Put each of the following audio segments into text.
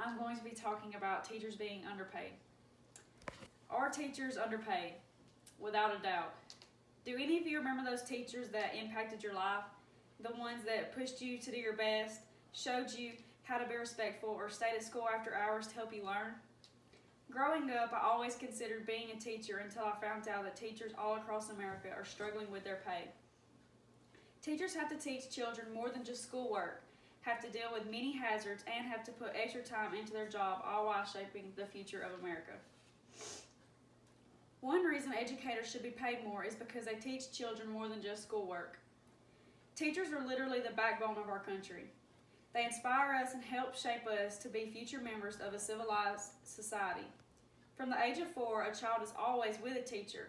I'm going to be talking about teachers being underpaid. Are teachers underpaid? Without a doubt. Do any of you remember those teachers that impacted your life? The ones that pushed you to do your best, showed you how to be respectful, or stayed at school after hours to help you learn? Growing up, I always considered being a teacher until I found out that teachers all across America are struggling with their pay. Teachers have to teach children more than just schoolwork, have to deal with many hazards, and have to put extra time into their job, all while shaping the future of America. One reason educators should be paid more is because they teach children more than just schoolwork. Teachers are literally the backbone of our country. They inspire us and help shape us to be future members of a civilized society. From the age of 4, a child is always with a teacher,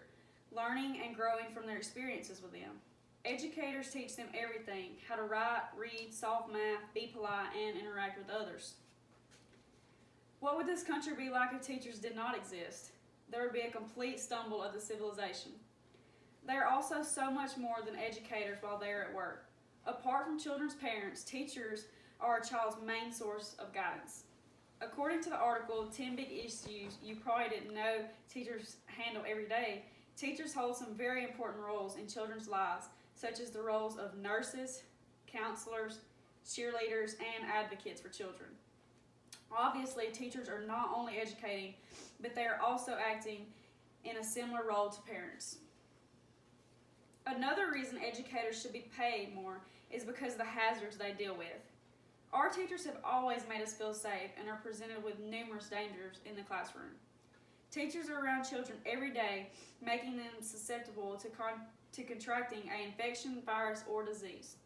learning and growing from their experiences with them. Educators teach them everything: how to write, read, solve math, be polite, and interact with others. What would this country be like if teachers did not exist? There would be a complete stumble of the civilization. They are also so much more than educators while they are at work. Apart from children's parents, teachers are a child's main source of guidance. According to the article, 10 Big Issues You Probably Didn't Know Teachers Handle Every Day, teachers hold some very important roles in children's lives, such as the roles of nurses, counselors, cheerleaders, and advocates for children. Obviously, teachers are not only educating, but they are also acting in a similar role to parents. Another reason educators should be paid more is because of the hazards they deal with. Our teachers have always made us feel safe and are presented with numerous dangers in the classroom. Teachers are around children every day, making them susceptible to contracting an infection, virus, or disease.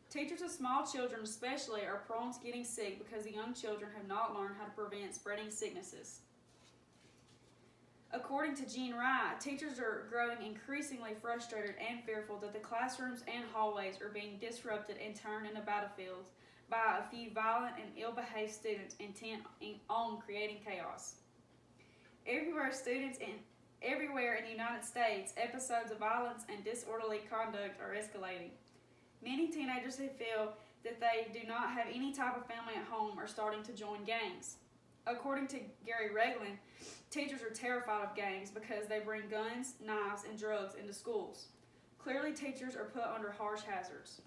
Teachers of small children especially are prone to getting sick because the young children have not learned how to prevent spreading sicknesses. According to Jean Wright, teachers are growing increasingly frustrated and fearful that the classrooms and hallways are being disrupted and turned into battlefields by a few violent and ill-behaved students intent on creating chaos. Everywhere in the United States, episodes of violence and disorderly conduct are escalating. Many teenagers who feel that they do not have any type of family at home are starting to join gangs. According to Gary Regland, teachers are terrified of gangs because they bring guns, knives, and drugs into schools. Clearly, teachers are put under harsh hazards.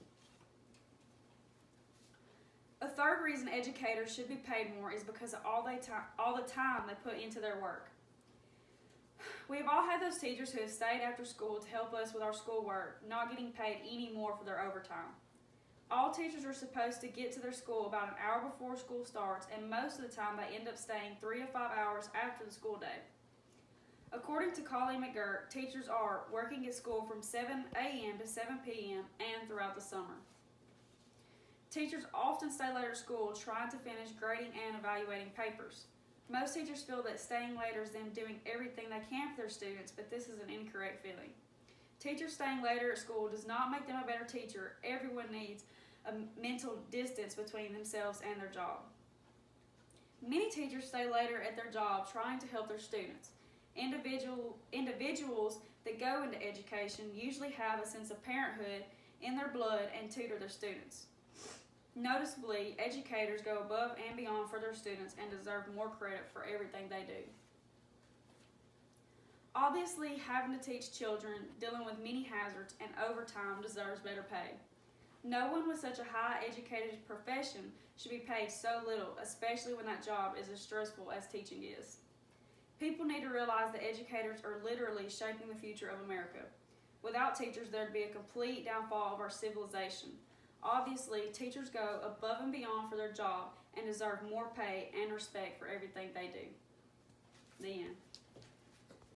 A third reason educators should be paid more is because of all the time they put into their work. We have all had those teachers who have stayed after school to help us with our schoolwork, not getting paid any more for their overtime. All teachers are supposed to get to their school about an hour before school starts, and most of the time they end up staying 3 to 5 hours after the school day. According to Colleen McGirt, teachers are working at school from 7 a.m. to 7 p.m. and throughout the summer. Teachers often stay later at school trying to finish grading and evaluating papers. Most teachers feel that staying later is them doing everything they can for their students, but this is an incorrect feeling. Teachers staying later at school does not make them a better teacher. Everyone needs a mental distance between themselves and their job. Many teachers stay later at their job trying to help their students. Individuals that go into education usually have a sense of parenthood in their blood and tutor their students. Noticeably, educators go above and beyond for their students and deserve more credit for everything they do. Obviously, having to teach children dealing with many hazards and overtime deserves better pay. No one with such a high educated profession should be paid so little, especially when that job is as stressful as teaching is. People need to realize that educators are literally shaping the future of America. Without teachers, there would be a complete downfall of our civilization. Obviously, teachers go above and beyond for their job and deserve more pay and respect for everything they do. The end.